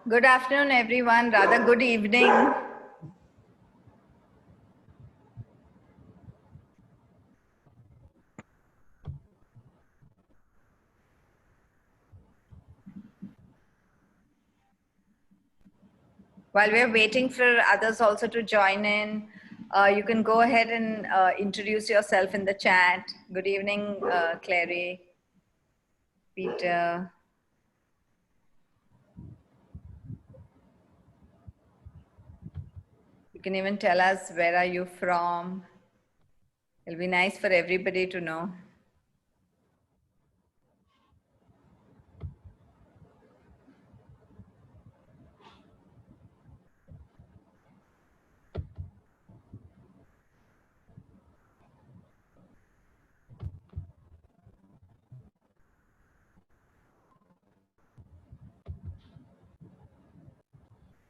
Good afternoon, everyone. Rather, good evening. While we're waiting for others also to join in, you can go ahead and introduce yourself in the chat. Good evening, Clary, Peter. You can even tell us where are you from. It'll be nice for everybody to know.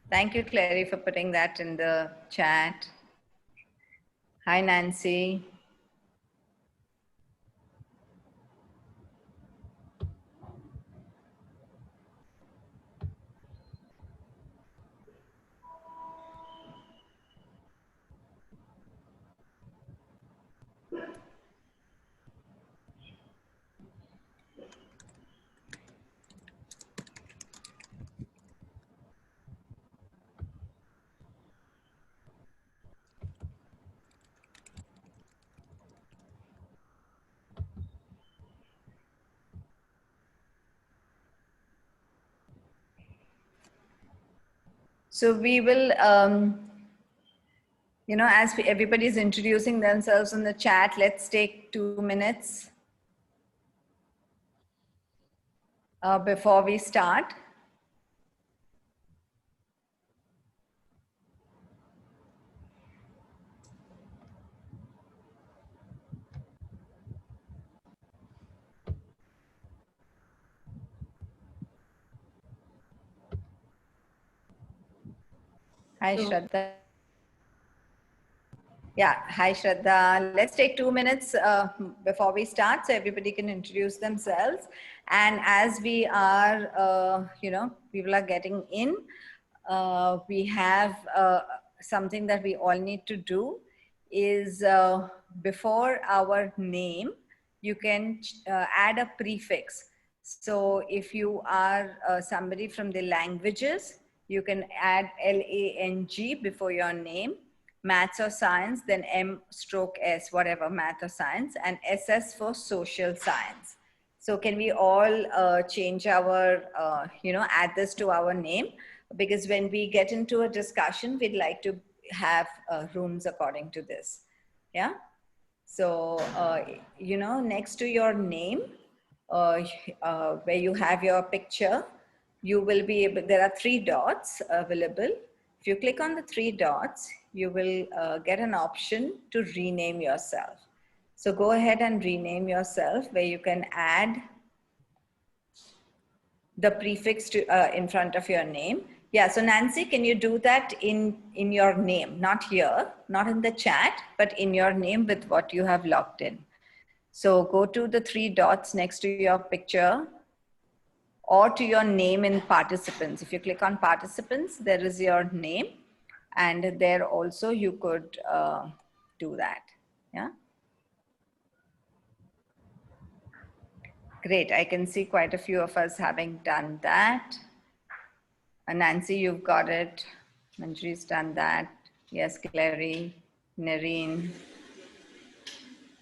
Thank you, Clary, for putting that in the chat. Hi, Nancy. So we will, as everybody's introducing themselves in the chat, let's take 2 minutes before we start. Hi, Shraddha. Yeah, hi, Shraddha. Let's take 2 minutes before we start so everybody can introduce themselves. And as we are, people are getting in, we have something that we all need to do is before our name, you can add a prefix. So if you are somebody from the languages, you can add LANG before your name, maths or science, then M/S, whatever, math or science, and SS for social science. So can we all change our, add this to our name? Because when we get into a discussion, we'd like to have rooms according to this. Yeah. So, next to your name, where you have your picture, you will be able, there are 3 dots available. If you click on the 3 dots, you will get an option to rename yourself. So go ahead and rename yourself, where you can add the prefix to in front of your name. Yeah, so Nancy, can you do that in your name? Not here, not in the chat, but in your name with what you have logged in. So go to the 3 dots next to your picture or to your name in participants. If you click on participants, there is your name, and there also you could do that. Yeah. Great. I can see quite a few of us having done that. Nancy, you've got it. Manjri's done that. Yes, Clary, Nareen.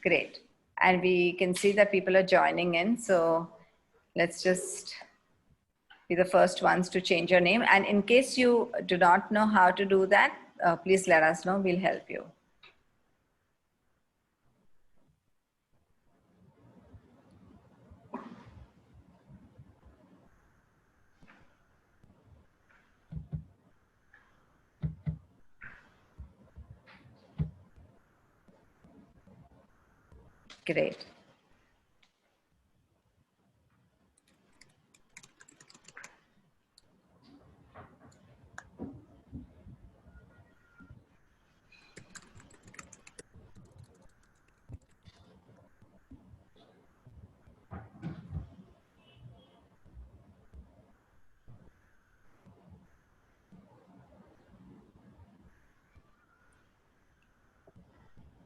Great. And we can see that people are joining in. So let's just be the first ones to change your name. And in case you do not know how to do that, please let us know. We'll help you. Great.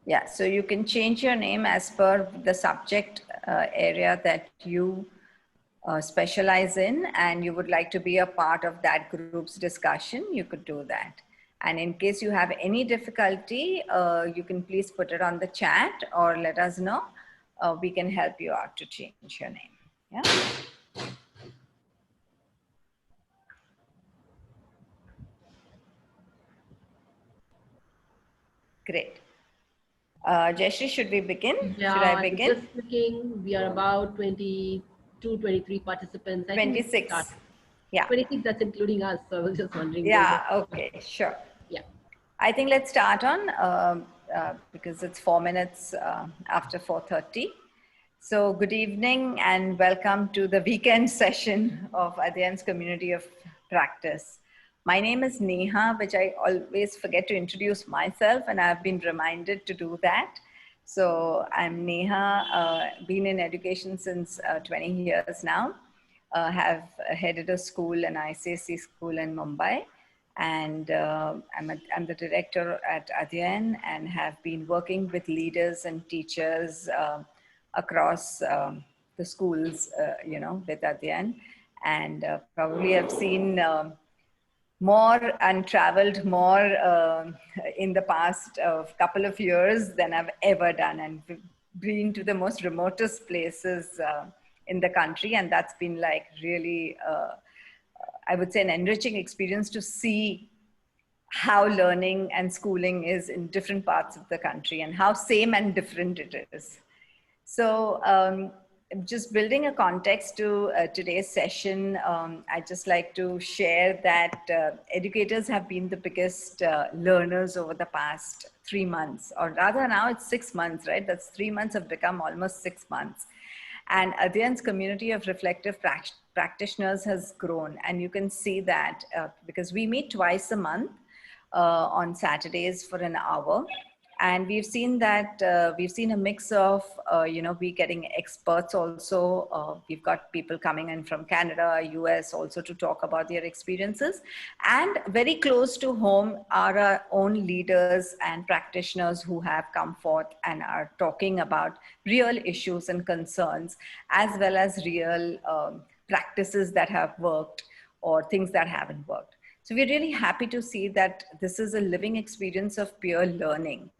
Yeah, so you can change your name as per the subject area that you specialize in, and you would like to be a part of that group's discussion, you could do that. And in case you have any difficulty, you can please put it on the chat or let us know. We can help you out to change your name. Yeah. Great. Jayashree, should we begin? Yeah, Should I I'm begin? just looking. We are about 22, 23 participants. I think we can start. 26. Yeah. 26, that's including us. So I was just wondering. Yeah, okay, sure. Yeah. I think let's start on because it's 4 minutes after 4:30. So good evening and welcome to the weekend session of Adyan's Community of Practice. My name is Neha, which I always forget to introduce myself, and I've been reminded to do that. So I'm Neha, been in education since 20 years now, have headed a school, an ICSE school in Mumbai, and I'm the director at Adyan and have been working with leaders and teachers across the schools, with Adyan, and probably have seen more and traveled more in the past couple of years than I've ever done, and been to the most remotest places in the country, and that's been like really, I would say, an enriching experience to see how learning and schooling is in different parts of the country and how same and different it is. So just building a context to today's session, I'd just like to share that educators have been the biggest learners over the past 3 months, or rather now it's 6 months, right? That's 3 months have become almost 6 months. And Adyan's community of reflective practitioners has grown. And you can see that because we meet twice a month on Saturdays for an hour. And we've seen that we've seen a mix of, we getting experts also. We've got people coming in from Canada, US also to talk about their experiences. And very close to home are our own leaders and practitioners who have come forth and are talking about real issues and concerns, as well as real practices that have worked or things that haven't worked. So we're really happy to see that this is a living experience of peer learning.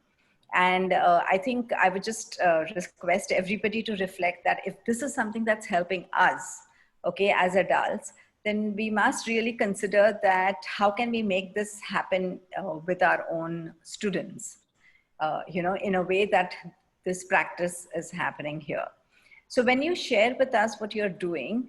And I think I would just request everybody to reflect that if this is something that's helping us, okay, as adults, then we must really consider that how can we make this happen with our own students, in a way that this practice is happening here. So when you share with us what you're doing,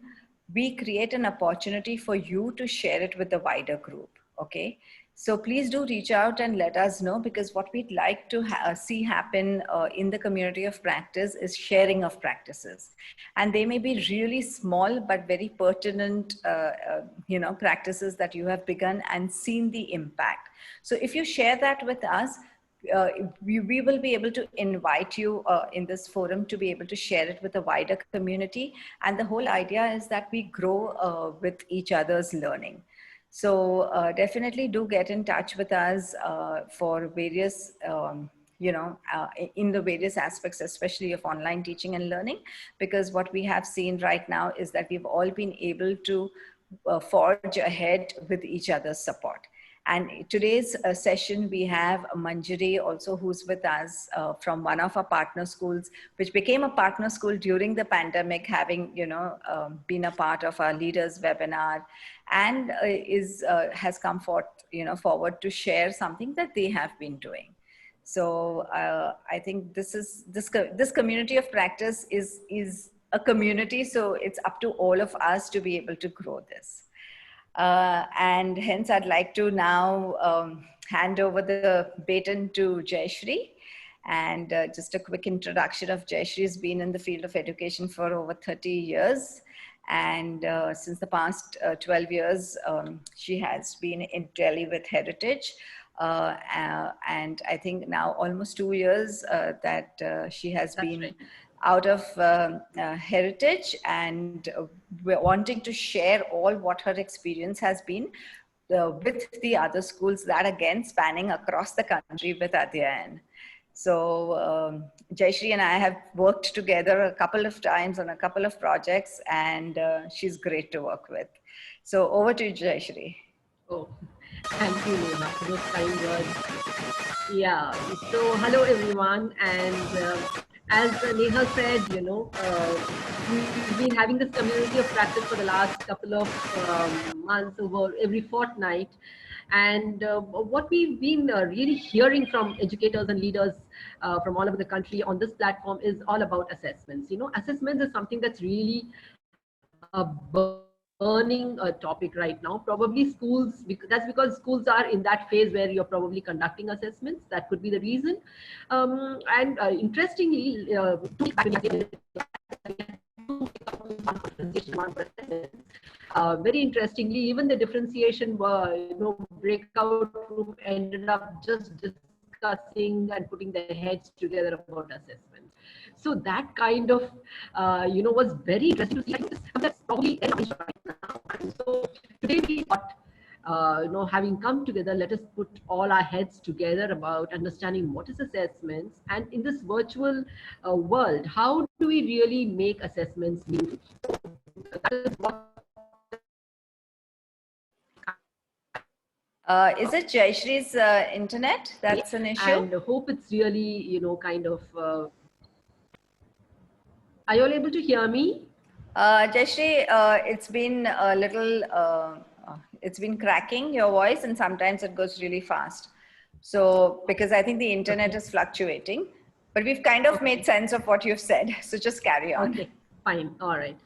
we create an opportunity for you to share it with the wider group, okay? So please do reach out and let us know, because what we'd like to see happen in the community of practice is sharing of practices. And they may be really small, but very pertinent, practices that you have begun and seen the impact. So if you share that with us, we will be able to invite you in this forum to be able to share it with a wider community. And the whole idea is that we grow with each other's learning. So definitely do get in touch with us for various, in the various aspects, especially of online teaching and learning, because what we have seen right now is that we've all been able to forge ahead with each other's support. And today's session, we have Manjari also, who's with us from one of our partner schools, which became a partner school during the pandemic, having, been a part of our leaders webinar, and has come forward to share something that they have been doing. So I think this community of practice is a community. So it's up to all of us to be able to grow this. And hence, I'd like to now hand over the baton to Jayashree. And just a quick introduction of Jayashree has been in the field of education for over 30 years. And since the past 12 years, she has been in Delhi with Heritage. And I think now almost 2 years that she has been right out of Heritage, and we're wanting to share all what her experience has been with the other schools that again spanning across the country with Adyan. So Jayashree and I have worked together a couple of times on a couple of projects, and she's great to work with. So over to you, Jayashree. Oh, thank you, Neha, for those kind words. Yeah, so hello everyone, and as Neha said, we've been having this community of practice for the last couple of months, over every fortnight, and what we've been really hearing from educators and leaders from all over the country on this platform is all about assessments. Assessments is something that's really a burning topic right now. Probably schools, that's because schools are in that phase where you're probably conducting assessments. That could be the reason. And interestingly, 2 weeks back, very interestingly, even the differentiation, breakout room ended up just discussing and putting their heads together about assessment. So that kind of, was very interesting to see. I think that's probably right now. And so today we thought, having come together, let us put all our heads together about understanding what is assessments, and in this virtual world, how do we really make assessments meaningful? That is what. Is it Jayashree's internet that's an issue? And hope it's really, kind of. Are you all able to hear me? Jayashree, it's been a little, it's been cracking your voice, and sometimes it goes really fast. So, because I think the internet is fluctuating, but we've kind of made sense of what you've said. So just carry on. Okay, fine. All right.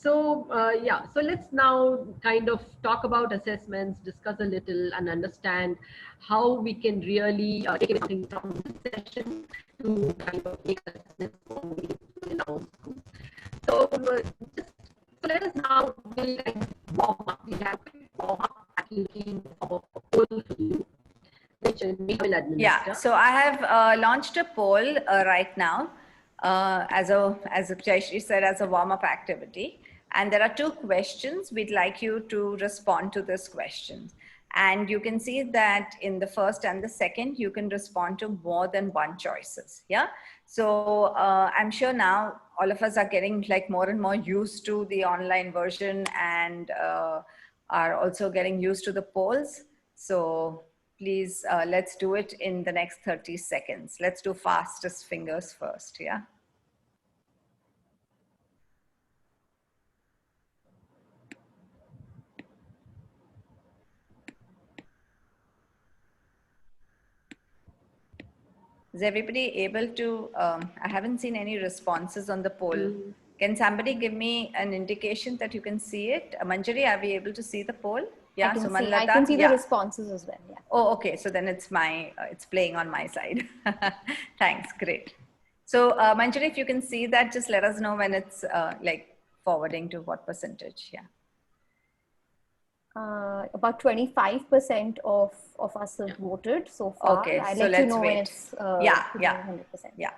So let's now kind of talk about assessments, discuss a little, and understand how we can really take something from this session to kind of make assessments more meaningful in our school. So let us now really like warm up. We have warm up activity for poll for you, which Neha will administer. Yeah, so I have launched a poll right now as Jayashree said, as a warm-up activity. And there are 2 questions. We'd like you to respond to this question. And you can see that in the first and the second, you can respond to more than 1 choices. Yeah. So I'm sure now all of us are getting like more and more used to the online version, and are also getting used to the polls. So please, let's do it in the next 30 seconds. Let's do fastest fingers first, yeah? Is everybody able to, I haven't seen any responses on the poll. Can somebody give me an indication that you can see it? Manjari, are we able to see the poll? Yeah, I can see the responses as well. Yeah. Oh, okay. So then it's it's playing on my side. Thanks. Great. So Manjari, if you can see that, just let us know when it's like forwarding to what percentage. Yeah. About 25% of us have voted so far. Okay. I'll so let let's you know wait. when it's 100%. Yeah.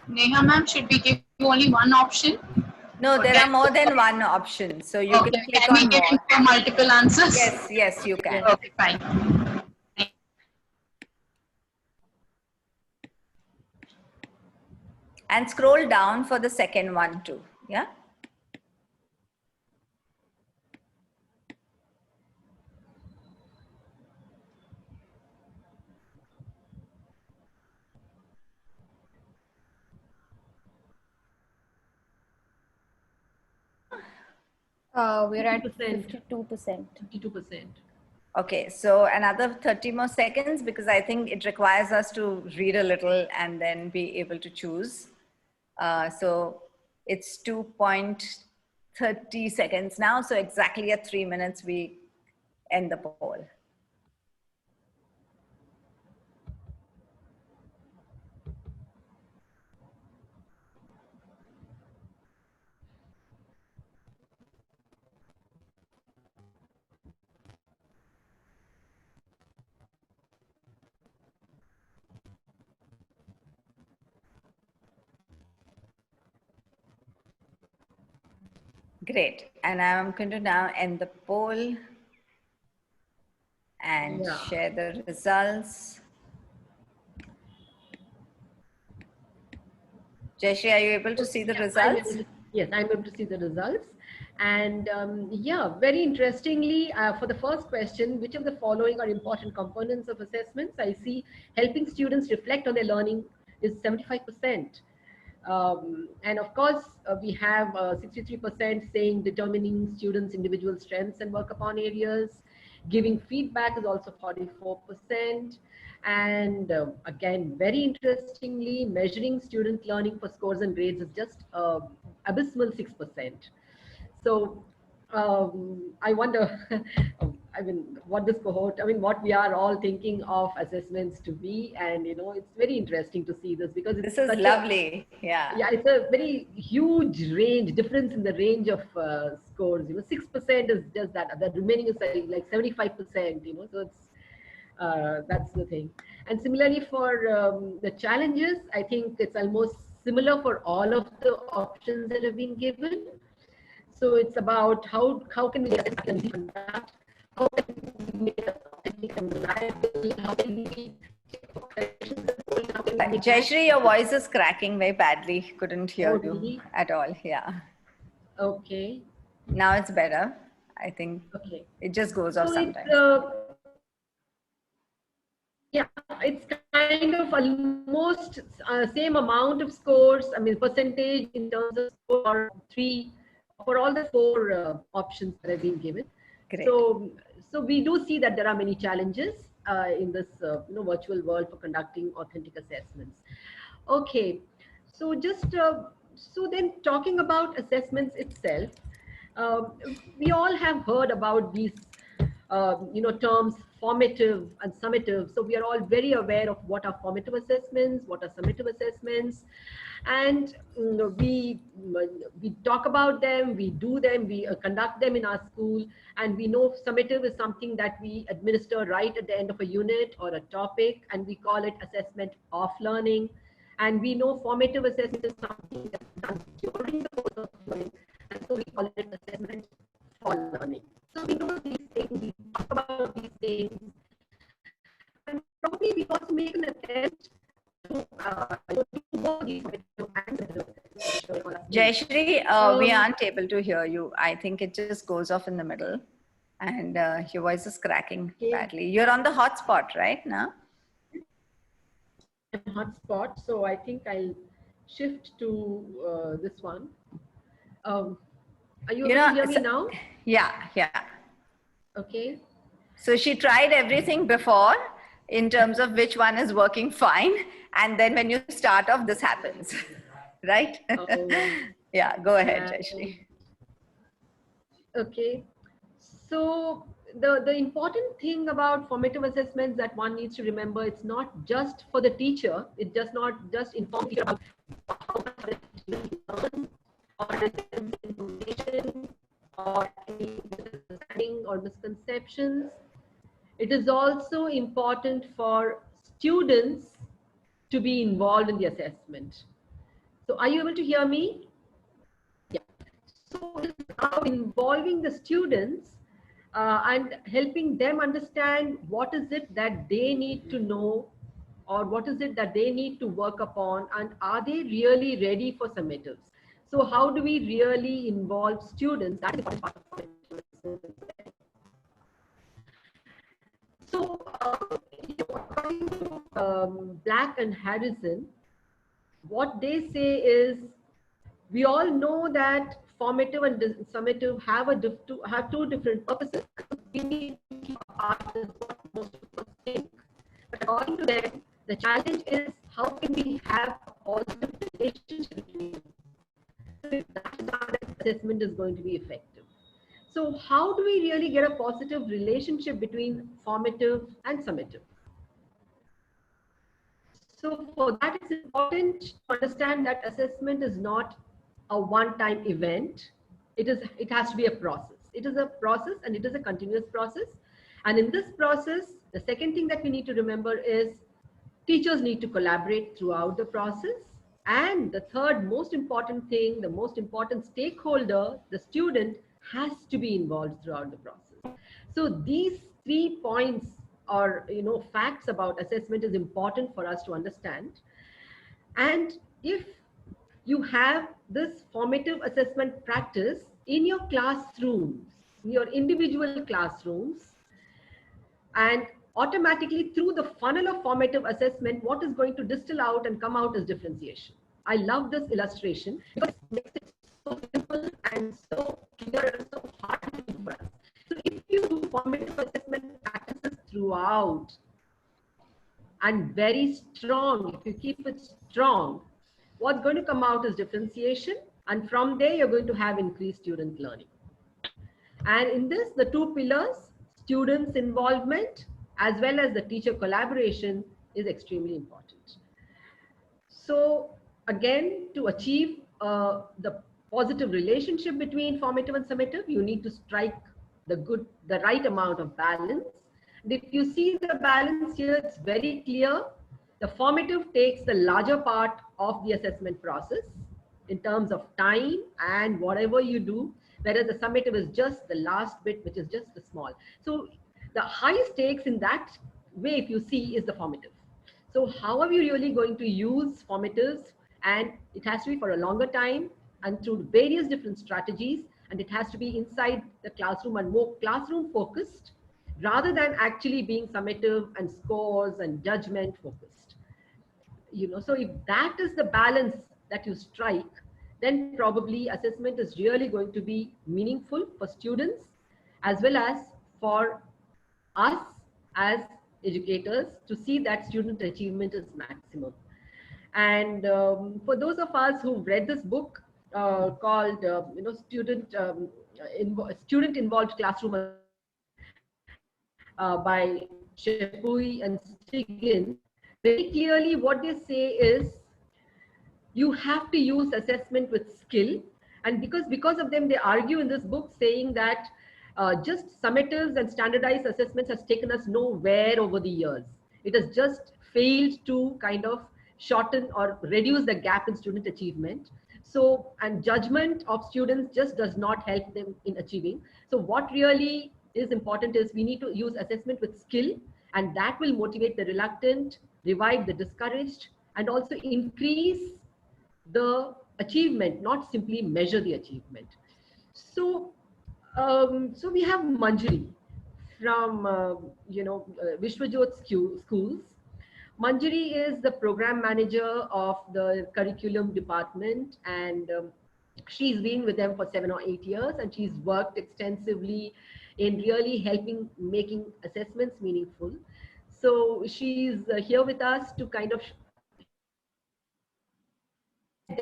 Neha ma'am, should we give you only one option? No, there are more than 1 option. So you can click can on we get more. into multiple answers? Yes, you can. Okay, fine. And scroll down for the second one too. Yeah. We're at 52%. 52%. Okay, so another 30 more seconds, because I think it requires us to read a little and then be able to choose. So it's 2.30 seconds now. So exactly at 3 minutes, we end the poll. Great. And I'm going to now end the poll and Yeah. share the results. Jayashree, are you able to see the Yeah, results? yes, I'm able to see the results. And yeah, very interestingly, for the first question, which of the following are important components of assessments? I see helping students reflect on their learning is 75%. And of course, we have 63% saying determining students' individual strengths and work upon areas. Giving feedback is also 44%. And again, very interestingly, measuring student learning for scores and grades is just abysmal 6%. So I wonder, I mean, what this cohort, I mean, what we are all thinking of assessments to be, and you know, it's very interesting to see this because it's This is such lovely. Yeah. yeah, it's a very huge range, difference in the range of scores. You know, 6% is just that. The remaining is like 75%. You know, so it's that's the thing. And similarly for the challenges, I think it's almost similar for all of the options that have been given. So it's about how can we conduct, how can we make it authentic and reliable, how can we Jayashree, your voice is cracking very badly. Couldn't hear you really? at all. Yeah. Okay. Now it's better. I think Okay. it just goes off So it's sometimes. yeah, it's kind of almost same amount of scores. I mean, percentage in terms of score for all the four options that have been given. Great. So we do see that there are many challenges in this virtual world for conducting authentic assessments. Okay, so just so then talking about assessments itself, uh, we all have heard about these terms formative and summative. So we are all very aware of what are formative assessments, what are summative assessments, and we talk about them, we do them, we conduct them in our school, and we know summative is something that we administer right at the end of a unit or a topic, and we call it assessment of learning. And we know formative assessment is something that's done during the course of learning, and so we call it assessment for learning. So we know these things, we talk about these things, and probably we also make an attempt to go these Jayashree, we aren't able to hear you. I think it just goes off in the middle and your voice is cracking badly. You're on the hotspot right now? Hotspot, so I think I'll shift to this one. Are you able to hear me now? Yeah. Okay. So she tried everything before in terms of which one is working fine. And then when you start off, this happens, right? Yeah, go ahead, Jayashree. Okay. So the important thing about formative assessments that one needs to remember, it's not just for the teacher. It does not just inform teacher about how much they learn or information or any misunderstanding or misconceptions. It is also important for students to be involved in the assessment. So are you able to hear me? Yeah. So it's now involving the students and helping them understand what is it that they need to know or what is it that they need to work upon, and are they really ready for summatives? So how do we really involve students? That is the important part of it. So according to Black and Harrison, what they say is, we all know that formative and summative have two different purposes. We need to keep apart is what most of us think. But according to them, the challenge is how can we have a positive relationship between them. So if that is how that assessment is going to be effective. So how do we really get a positive relationship between formative and summative? So for that, it's important to understand that assessment is not a one-time event. It has to be a process. It is a process and it is a continuous process. And in this process, the second thing that we need to remember is teachers need to collaborate throughout the process. And the third most important thing, the most important stakeholder, the student, has to be involved throughout the process. So these 3 points or facts about assessment is important for us to understand. And if you have this formative assessment practice in your classrooms, in your individual classrooms, and automatically through the funnel of formative assessment, what is going to distill out and come out is differentiation. I love this illustration because it makes it so simple and so clear and so hard for us. So if you do formative assessment practices throughout and very strong, if you keep it strong, what's going to come out is differentiation. And from there, you're going to have increased student learning. And in this, the two pillars, students' involvement as well as the teacher collaboration, is extremely important. So again, to achieve the positive relationship between formative and summative, you need to strike the right amount of balance. And if you see the balance here, it's very clear. The formative takes the larger part of the assessment process in terms of time and whatever you do, whereas the summative is just the last bit, which is just the small. So the high stakes in that way, if you see, is the formative. So how are you really going to use formatives? And it has to be for a longer time and through various different strategies, and it has to be inside the classroom and more classroom focused rather than actually being summative and scores and judgment focused. So if that is the balance that you strike, then probably assessment is really going to be meaningful for students as well as for us as educators to see that student achievement is maximum. And for those of us who've read this book called Student Involved Classroom by Chepui and Stiggin, very clearly what they say is you have to use assessment with skill. And because of them, they argue in this book saying that just summatives and standardized assessments has taken us nowhere over the years. It has just failed to kind of shorten or reduce the gap in student achievement. So, and judgment of students just does not help them in achieving. So what really is important is we need to use assessment with skill, and that will motivate the reluctant, revive the discouraged, and also increase the achievement, not simply measure the achievement. So, so we have Manjari from Vishwajot schools. Manjari is the program manager of the curriculum department, and she's been with them for 7 or 8 years, and she's worked extensively in really helping making assessments meaningful. So she's here with us to kind of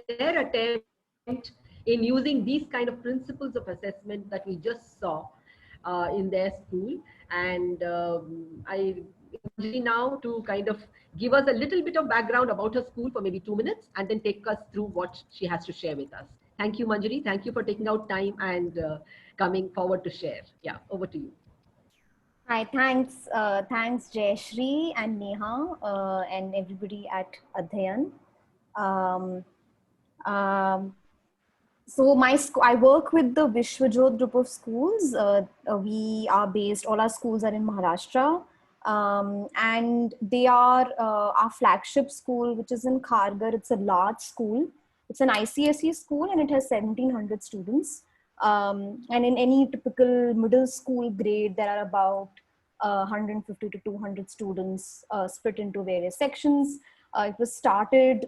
their attempt in using these kind of principles of assessment that we just saw in their school. And I invite now to kind of give us a little bit of background about her school for maybe 2 minutes and then take us through what she has to share with us. Thank you, Manjari. Thank you for taking out time and coming forward to share. Yeah, over to you. Hi, thanks Jayashree and Neha and everybody at Adhyayan. So I work with the Vishwajot group of schools. We are based, all our schools are in Maharashtra. And they are our flagship school, which is in Kharghar. It's a large school. It's an ICSE school and it has 1,700 students. And in any typical middle school grade, there are about 150 to 200 students split into various sections. It was started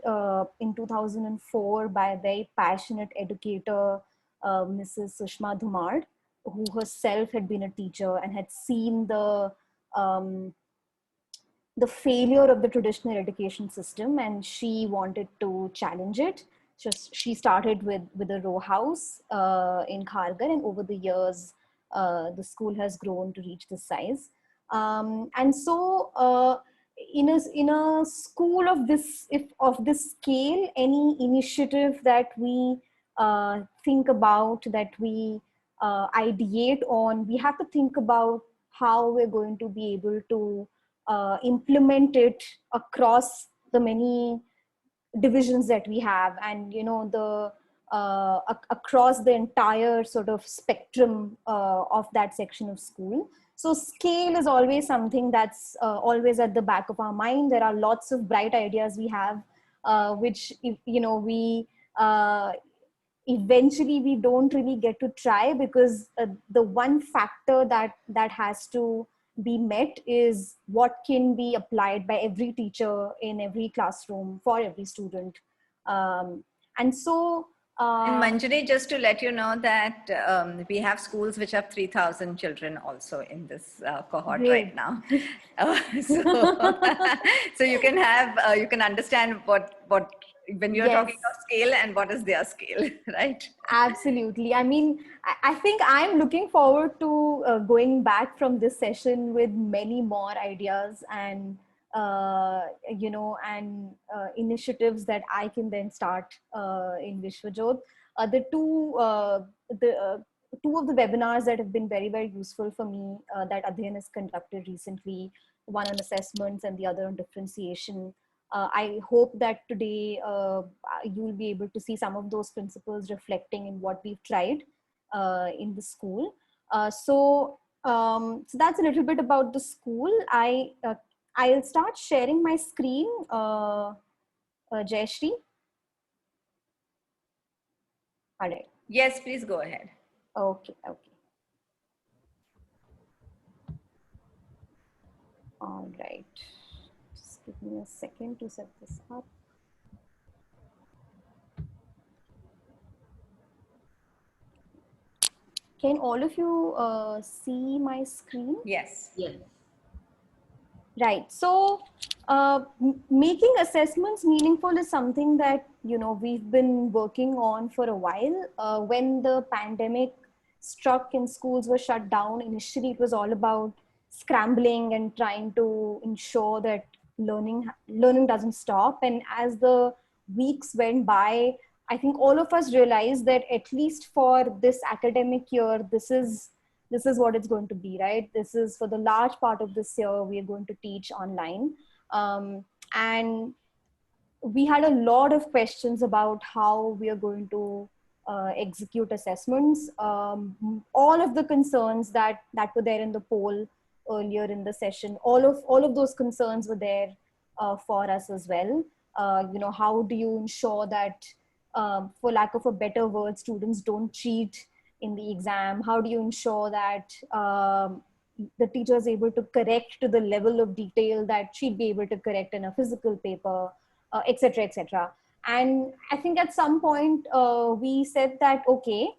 in 2004 by a very passionate educator, Mrs. Sushma Dhumad, who herself had been a teacher and had seen the failure of the traditional education system, and she wanted to challenge it. She started with a row house in Kharghar, and over the years, the school has grown to reach this size. And so, in a school of this scale, any initiative that we think about, that we ideate on, we have to think about how we're going to be able to implement it across the many divisions that we have, and the across the entire sort of spectrum of that section of school. So scale is always something that's always at the back of our mind. There are lots of bright ideas we have, which we eventually we don't really get to try, because the one factor that has to be met is what can be applied by every teacher in every classroom for every student. And so And Manjari, just to let you know that we have schools which have 3,000 children also in this cohort right great. now. So, so you can have, you can understand what when you're talking Yes, of scale and what is their scale, right? absolutely. I mean, I think I'm looking forward to going back from this session with many more ideas and initiatives that I can then start in Vishwajot. The two of the webinars that have been very, very useful for me, that Adhyan has conducted recently, one on assessments and the other on differentiation. I hope that today you'll be able to see some of those principles reflecting in what we've tried in the school. So that's a little bit about the school. I'll start sharing my screen, Jayashree. All right. Yes, please go ahead. Okay. Okay. All right. Just give me a second to set this up. Can all of you see my screen? Yes. Yes. Right. So making assessments meaningful is something that, we've been working on for a while. When the pandemic struck and schools were shut down, initially it was all about scrambling and trying to ensure that learning doesn't stop. And as the weeks went by, I think all of us realized that at least for this academic year, this is what it's going to be, right? This is for the large part of this year, we are going to teach online. And we had a lot of questions about how we are going to execute assessments. All of the concerns that were there in the poll earlier in the session, all of those concerns were there for us as well. How do you ensure that, for lack of a better word, students don't cheat in the exam? How do you ensure that the teacher is able to correct to the level of detail that she'd be able to correct in a physical paper, etc., etc. And I think at some point we said that, okay,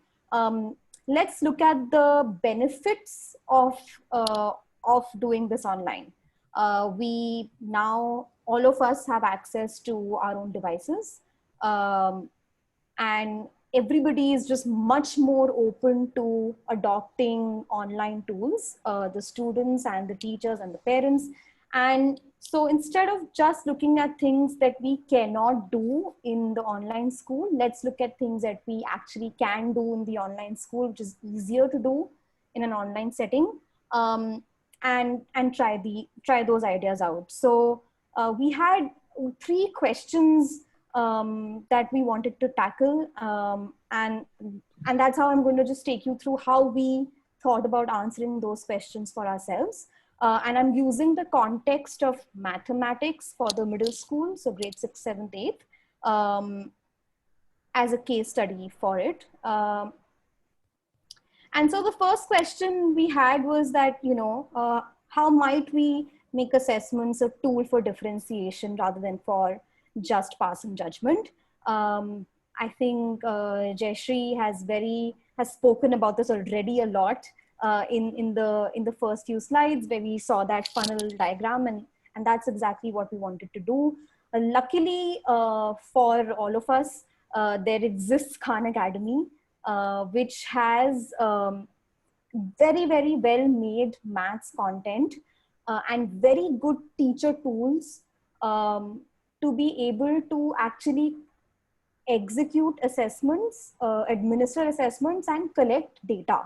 let's look at the benefits of doing this online. We now, all of us have access to our own devices, and everybody is just much more open to adopting online tools, the students and the teachers and the parents. And so instead of just looking at things that we cannot do in the online school, let's look at things that we actually can do in the online school, which is easier to do in an online setting, and try those ideas out. So we had 3 questions that we wanted to tackle, and that's how I'm going to just take you through how we thought about answering those questions for ourselves. And I'm using the context of mathematics for the middle school, so grade 6, 7th, 8th, as a case study for it. And so the first question we had was that, how might we make assessments a tool for differentiation rather than for just passing judgment? I think Jayashree has spoken about this already a lot in the first few slides, where we saw that funnel diagram, and that's exactly what we wanted to do. Luckily for all of us, there exists Khan Academy, which has very, very well made maths content and very good teacher tools to be able to actually execute assessments, administer assessments, and collect data.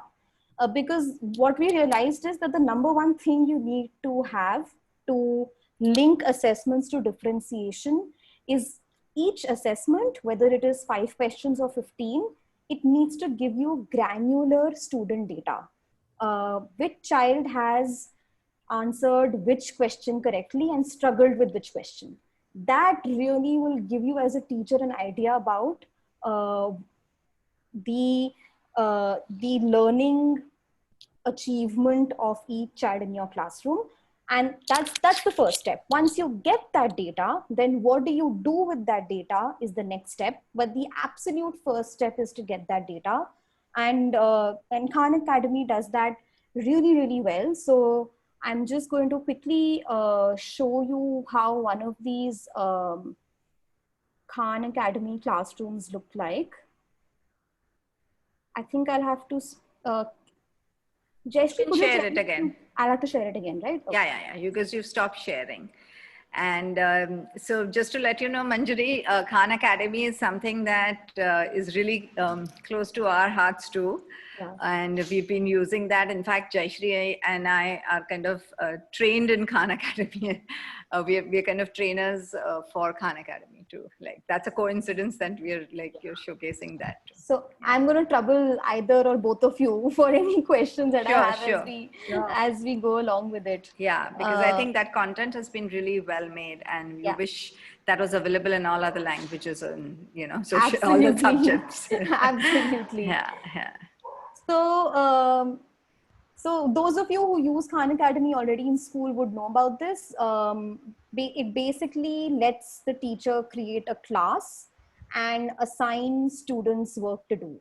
Because what we realized is that the number one thing you need to have to link assessments to differentiation is each assessment, whether it is 5 questions or 15, it needs to give you granular student data. Which child has answered which question correctly and struggled with which question. That really will give you as a teacher an idea about the learning achievement of each child in your classroom. And that's the first step. Once you get that data, then what do you do with that data is the next step. But the absolute first step is to get that data. And Khan Academy does that really, really well. So I'm just going to quickly show you how one of these Khan Academy classrooms look like. I think I'll have to Jayashree, You can share it again. I'll have to share it again, right? Okay. Yeah, because you've stopped sharing. And so just to let you know, Manjari, Khan Academy is something that is really close to our hearts too. Yeah. And we've been using that. In fact, Jayashree and I are kind of trained in Khan Academy. We're kind of trainers for Khan Academy too. Like that's a coincidence that you're showcasing that too. So I'm going to trouble either or both of you for any questions that I have as we go along with it. Yeah, because I think that content has been really well made, and you wish that was available in all other languages and so all the subjects. Absolutely. Yeah. So those of you who use Khan Academy already in school would know about this. It basically lets the teacher create a class and assign students work to do.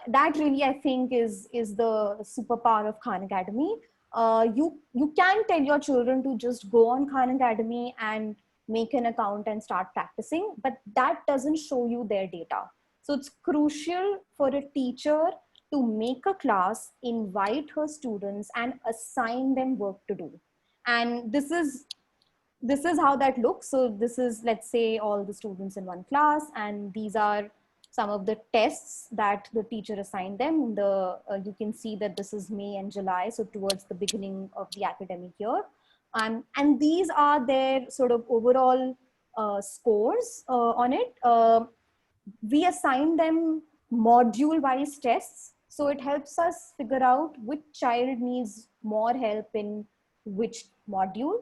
That really, I think, is the superpower of Khan Academy. You can tell your children to just go on Khan Academy and make an account and start practicing, but that doesn't show you their data. So it's crucial for a teacher to make a class, invite her students and assign them work to do. And this is how that looks. So this is, let's say, all the students in one class, and these are some of the tests that the teacher assigned them. You can see that this is May and July, so towards the beginning of the academic year. And these are their sort of overall scores on it. We assign them module-wise tests, so it helps us figure out which child needs more help in which module.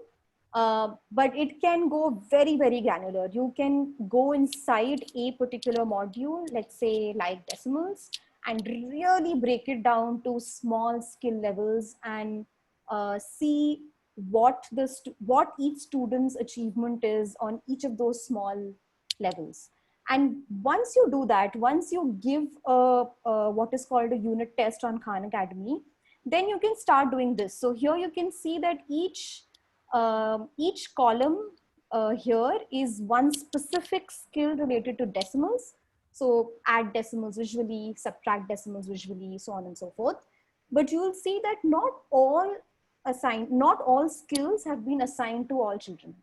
But it can go very, very granular. You can go inside a particular module, let's say like decimals, and really break it down to small skill levels and see what each student's achievement is on each of those small levels. And once you do that, once you give what is called a unit test on Khan Academy, then you can start doing this. So here you can see that each column here is one specific skill related to decimals. So add decimals visually, subtract decimals visually, so on and so forth. But you will see that not all skills have been assigned to all children,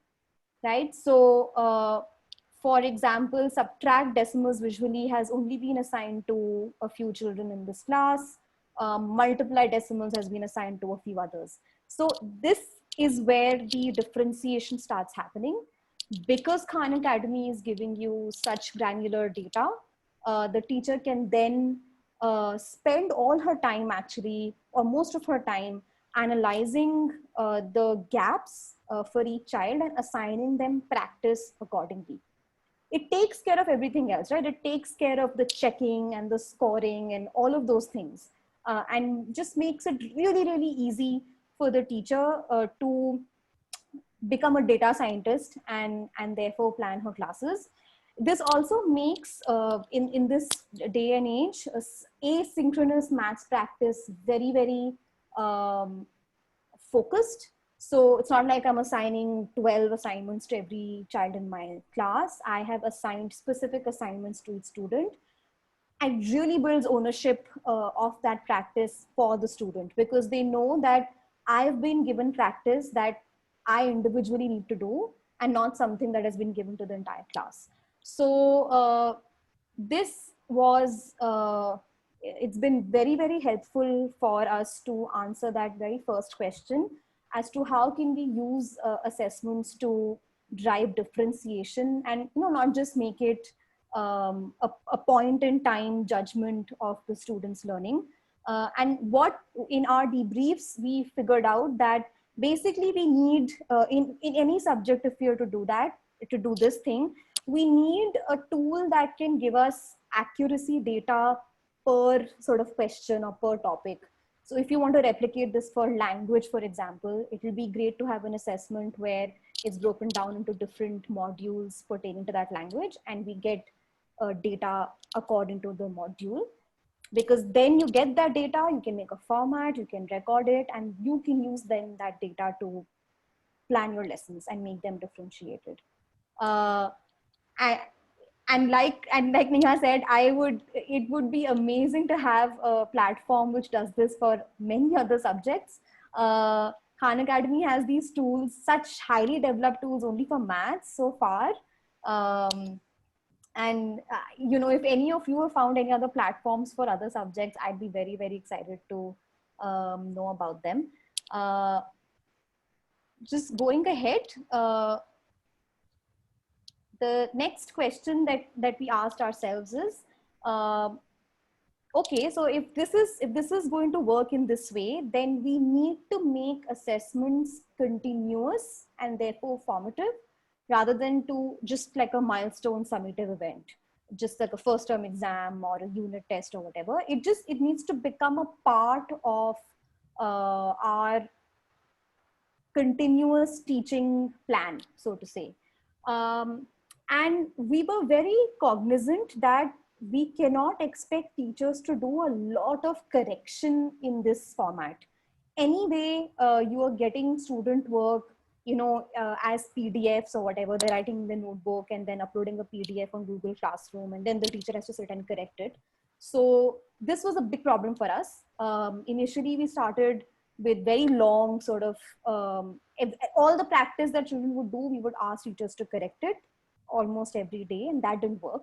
right? So for example, subtract decimals visually has only been assigned to a few children in this class. Multiply decimals has been assigned to a few others. So this is where the differentiation starts happening. Because Khan Academy is giving you such granular data, the teacher can then spend all her time actually, or most of her time, analyzing the gaps for each child and assigning them practice accordingly. It takes care of everything else, right? It takes care of the checking and the scoring and all of those things, and just makes it really, really easy for the teacher to become a data scientist and therefore plan her classes. This also makes, in this day and age, asynchronous maths practice very, very focused. So it's not like I'm assigning 12 assignments to every child in my class. I have assigned specific assignments to each student. And really builds ownership of that practice for the student, because they know that I've been given practice that I individually need to do and not something that has been given to the entire class. So this was, it's been very, very helpful for us to answer that very first question as to how can we use assessments to drive differentiation and, not just make it a point in time judgment of the students learning. And what in our debriefs we figured out that basically we need in any subject, if we are to do that, to do this thing, we need a tool that can give us accuracy data per sort of question or per topic. So if you want to replicate this for language, for example, it will be great to have an assessment where it's broken down into different modules pertaining to that language, and we get data according to the module. Because then you get that data, you can make a format, you can record it, and you can use then that data to plan your lessons and make them differentiated. And like Neha said, it would be amazing to have a platform which does this for many other subjects. Khan Academy has these tools, such highly developed tools only for maths so far. And if any of you have found any other platforms for other subjects, I'd be very, very excited to know about them. Just going ahead, the next question that we asked ourselves is, okay, so if this is going to work in this way, then we need to make assessments continuous and therefore formative, rather than to just like a milestone summative event, just like a first term exam or a unit test or whatever. It needs to become a part of our continuous teaching plan, so to say. And we were very cognizant that we cannot expect teachers to do a lot of correction in this format. Anyway, you are getting student work, as PDFs or whatever, they're writing in the notebook and then uploading a PDF on Google Classroom, and then the teacher has to sit and correct it. So this was a big problem for us. Initially, we started with very long sort of, all the practice that children would do, we would ask teachers to correct it almost every day, and that didn't work.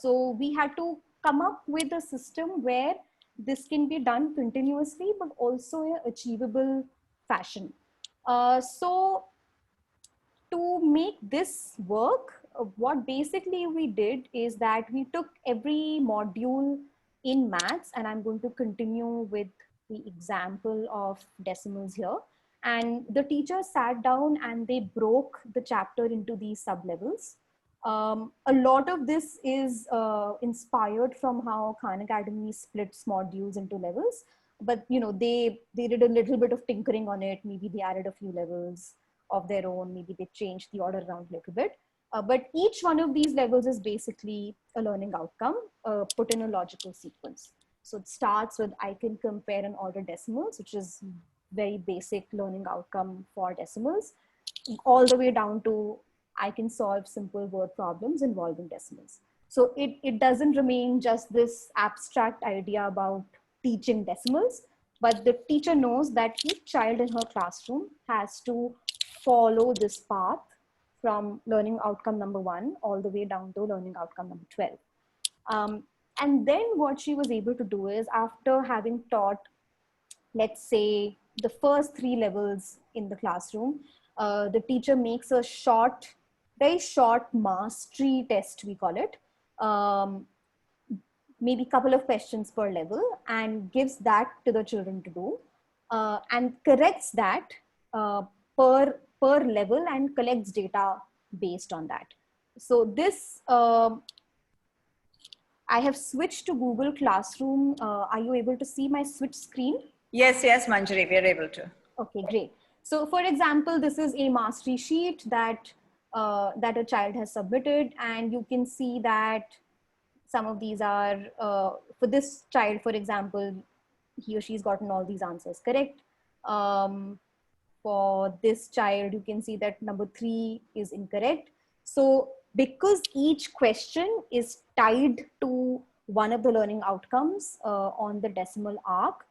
So we had to come up with a system where this can be done continuously, but also in an achievable fashion. So to make this work, what basically we did is that we took every module in maths, and I'm going to continue with the example of decimals here. And the teacher sat down and they broke the chapter into these sub-levels. A lot of this is inspired from how Khan Academy splits modules into levels, but they did a little bit of tinkering on it. Maybe they added a few levels of their own. Maybe they changed the order around a little bit. But each one of these levels is basically a learning outcome put in a logical sequence. So it starts with I can compare and order decimals, which is very basic learning outcome for decimals, all the way down to I can solve simple word problems involving decimals. So it doesn't remain just this abstract idea about teaching decimals, but the teacher knows that each child in her classroom has to follow this path from learning outcome number 1 all the way down to learning outcome number 12. And then what she was able to do is, after having taught, let's say, the first 3 levels in the classroom, the teacher makes a very short mastery test, we call it, maybe a couple of questions per level, and gives that to the children to do, and corrects that per level and collects data based on that. So this, I have switched to Google Classroom. Are you able to see my switch screen? Yes, Manjari, we are able to. Okay, great. So for example, this is a mastery sheet that a child has submitted, and you can see that some of these are, for this child, for example, he or she's gotten all these answers correct. For this child, you can see that number 3 is incorrect. So because each question is tied to one of the learning outcomes on the decimal arc,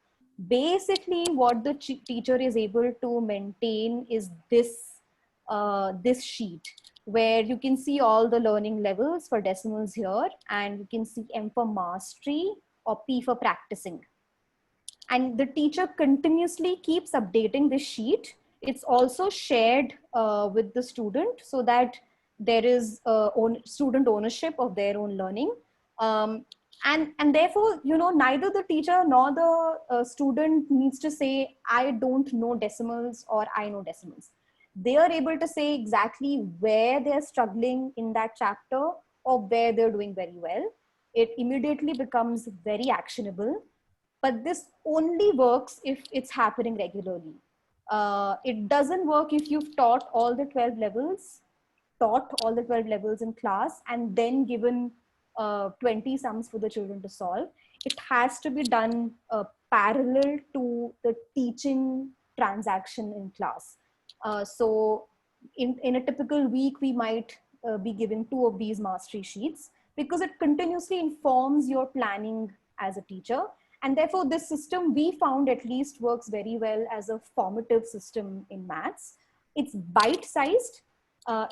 basically what the teacher is able to maintain is this sheet, where you can see all the learning levels for decimals here, and you can see M for mastery or P for practicing. And the teacher continuously keeps updating this sheet. It's also shared with the student so that there is student ownership of their own learning. And therefore, neither the teacher nor the student needs to say, I don't know decimals or I know decimals. They are able to say exactly where they're struggling in that chapter or where they're doing very well. It immediately becomes very actionable. But this only works if it's happening regularly. It doesn't work if you've taught all the 12 levels, in class, and then given 20 sums for the children to solve. It has to be done parallel to the teaching transaction in class. So in a typical week, we might be given 2 of these mastery sheets, because it continuously informs your planning as a teacher. And therefore, this system, we found, at least works very well as a formative system in maths. It's bite-sized.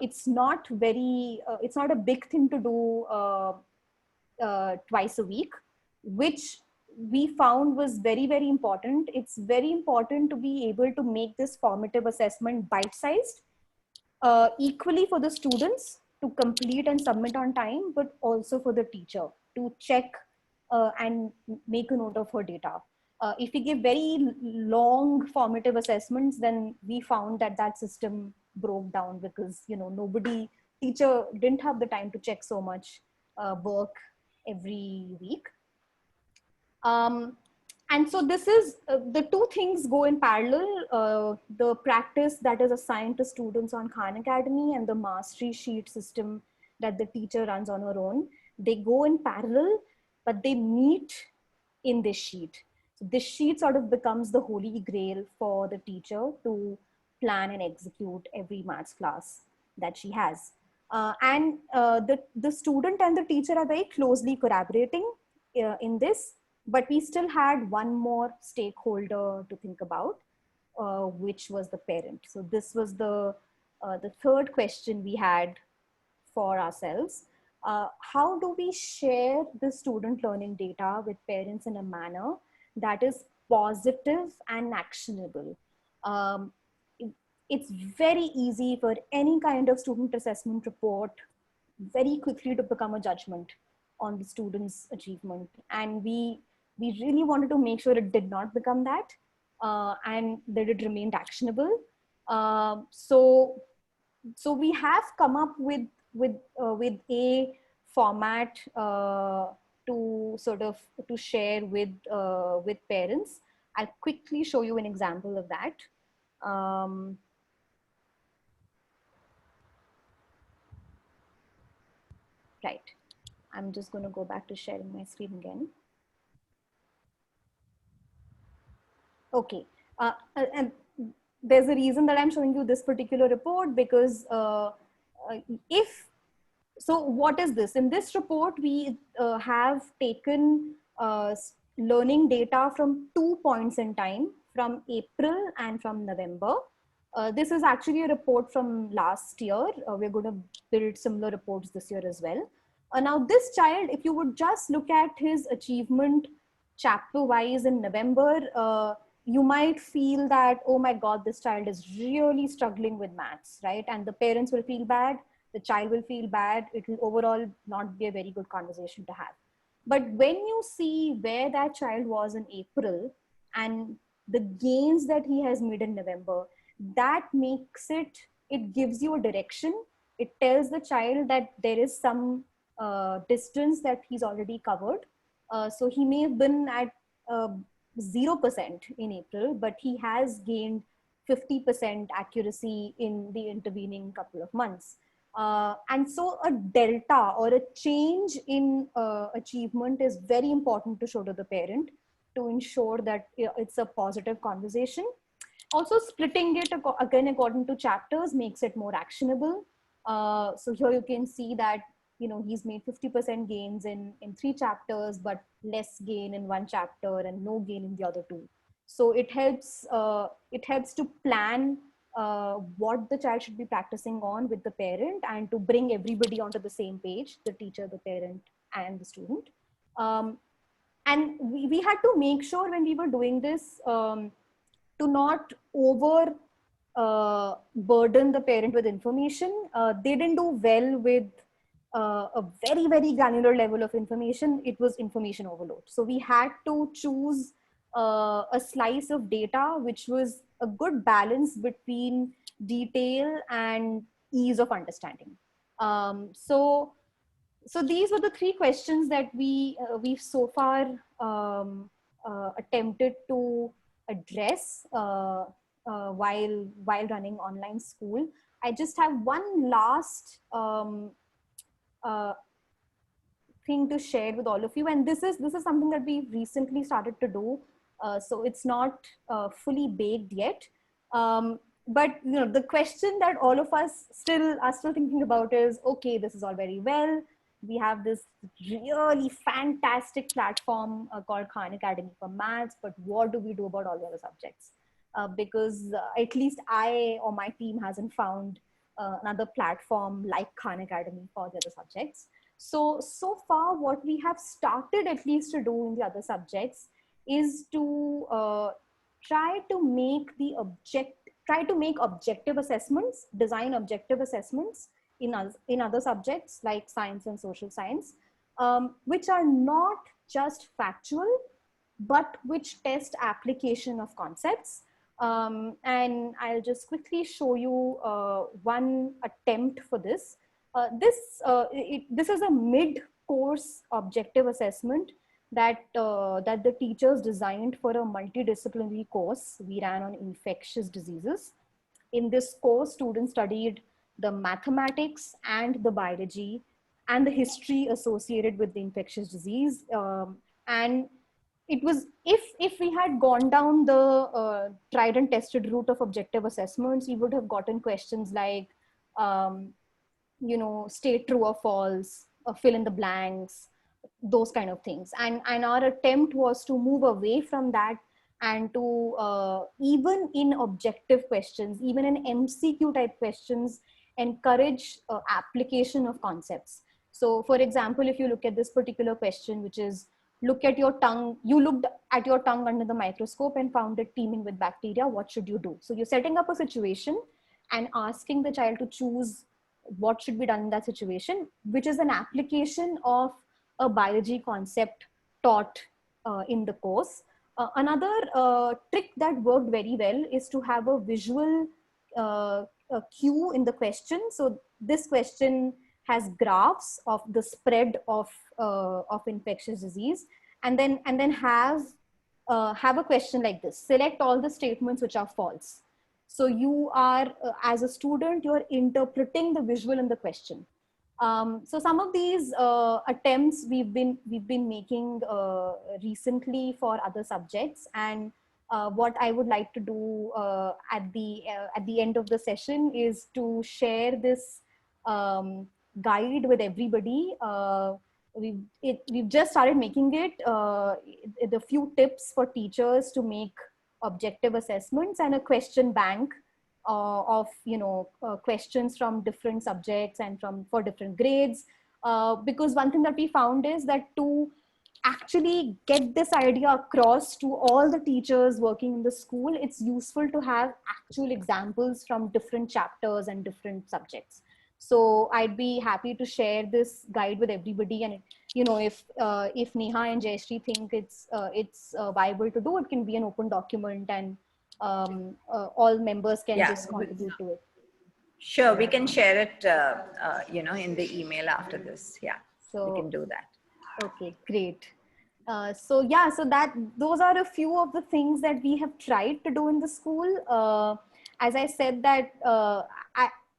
It's not a big thing to do twice a week, which we found was very, very important. It's very important to be able to make this formative assessment bite-sized, equally for the students to complete and submit on time, but also for the teacher to check and make a note of her data. If we give very long formative assessments, then we found that system broke down, because teacher didn't have the time to check so much work every week. And so this is the two things go in parallel: the practice that is assigned to students on Khan Academy and the mastery sheet system that the teacher runs on her own. They go in parallel, but they meet in this sheet. So this sheet sort of becomes the holy grail for the teacher to plan and execute every maths class that she has. The student and the teacher are very closely collaborating in this, but we still had one more stakeholder to think about, which was the parent. So this was the third question we had for ourselves. How do we share the student learning data with parents in a manner that is positive and actionable? It's very easy for any kind of student assessment report very quickly to become a judgment on the student's achievement. And we really wanted to make sure it did not become that, and that it remained actionable. So we have come up with a format to sort of to share with parents. I'll quickly show you an example of that. Right. I'm just going to go back to sharing my screen again. Okay. And there's a reason that I'm showing you this particular report, because so what is this? In this report, we have taken learning data from 2 points in time, from April and from November. This is actually a report from last year. We're going to build similar reports this year as well. Now this child, if you would just look at his achievement chapter wise in November, you might feel that, oh my God, this child is really struggling with maths, right? And the parents will feel bad, the child will feel bad. It will overall not be a very good conversation to have. But when you see where that child was in April and the gains that he has made in November, that makes it gives you a direction. It tells the child that there is some distance that he's already covered. So he may have been at 0% in April, but he has gained 50% accuracy in the intervening couple of months. And so a delta or a change in achievement is very important to show to the parent to ensure that it's a positive conversation. Also, splitting it again according to chapters makes it more actionable. So here you can see that he's made 50% gains in 3 chapters, but less gain in 1 chapter and no gain in the other 2. So it helps to plan what the child should be practicing on with the parent, and to bring everybody onto the same page, the teacher, the parent, and the student. And we had to make sure when we were doing this to not over burden the parent with information. They didn't do well with a very, very granular level of information. It was information overload. So we had to choose a slice of data which was a good balance between detail and ease of understanding. So these were the three questions that we've so far attempted to address while running online school. I just have one last uh, thing to share with all of you, and this is something that we recently started to do. So it's not fully baked yet. But the question that all of us are still thinking about is, okay, this is all very well. We have this really fantastic platform called Khan Academy for Maths, but what do we do about all the other subjects? Because at least I or my team hasn't found another platform like Khan Academy for the other subjects. So far, what we have started at least to do in the other subjects is to try to make objective assessments, design objective assessments in other subjects like science and social science, which are not just factual, but which test application of concepts. And I'll just quickly show you one attempt for this. This is a mid-course objective assessment that the teachers designed for a multidisciplinary course we ran on infectious diseases. In this course, students studied the mathematics and the biology and the history associated with the infectious disease. And it was, if we had gone down the tried and tested route of objective assessments, we would have gotten questions like, state true or false, fill in the blanks, those kind of things. And our attempt was to move away from that and to even in objective questions, even in MCQ type questions, encourage application of concepts. So for example, if you look at this particular question, which is, look at your tongue, you looked at your tongue under the microscope and found it teeming with bacteria, what should you do? So you're setting up a situation and asking the child to choose what should be done in that situation, which is an application of a biology concept taught in the course. Another trick that worked very well is to have a visual cue in the question. So this question has graphs of the spread of infectious disease, and then have a question like this: select all the statements which are false. So you are, as a student, you're interpreting the visual in the question. So some of these attempts we've been making recently for other subjects, and what I would like to do at the end of the session is to share this guide with everybody. We've just started making it. The few tips for teachers to make objective assessments, and a question bank of questions from different subjects and for different grades. Because one thing that we found is that to actually get this idea across to all the teachers working in the school, it's useful to have actual examples from different chapters and different subjects. So I'd be happy to share this guide with everybody, and if Neha and Jayashree think it's viable to do, it can be an open document, and all members can just contribute to it. Sure, we can share it, in the email after this. Yeah, So we can do that. Okay, great. So those are a few of the things that we have tried to do in the school. As I said that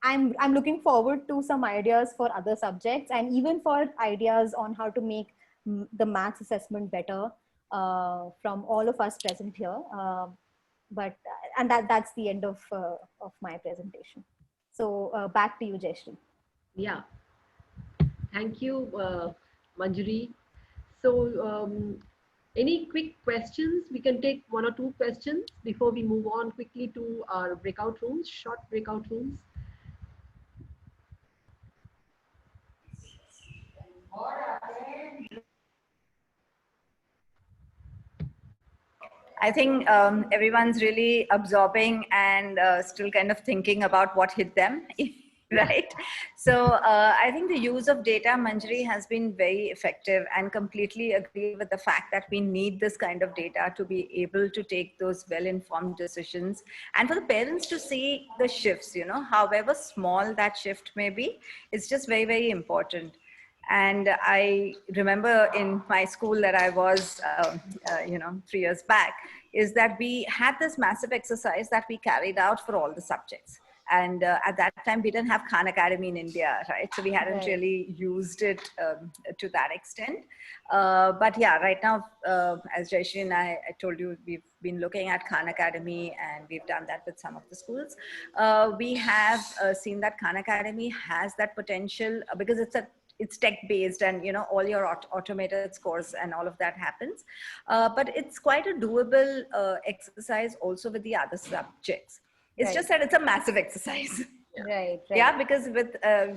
I'm looking forward to some ideas for other subjects, and even for ideas on how to make the maths assessment better from all of us present here. And that's the end of my presentation. So back to you, Jayashree. Yeah, thank you, Manjari. So, any quick questions? We can take one or two questions before we move on quickly to our breakout rooms, short breakout rooms. I think everyone's really absorbing and still kind of thinking about what hit them, right? So I think the use of data, Manjari, has been very effective, and completely agree with the fact that we need this kind of data to be able to take those well-informed decisions, and for the parents to see the shifts, you know, however small that shift may be, it's just very, very important. And I remember in my school that I was, 3 years back, is that we had this massive exercise that we carried out for all the subjects. And at that time, we didn't have Khan Academy in India, right? So we hadn't really used it to that extent. But yeah, right now, as Jayashree and I told you, we've been looking at Khan Academy, and we've done that with some of the schools. We have seen that Khan Academy has that potential because it's tech based, and you know, all your automated scores and all of that happens, but it's quite a doable exercise also with the other subjects. It's just that it's a massive exercise. Right. Yeah, because with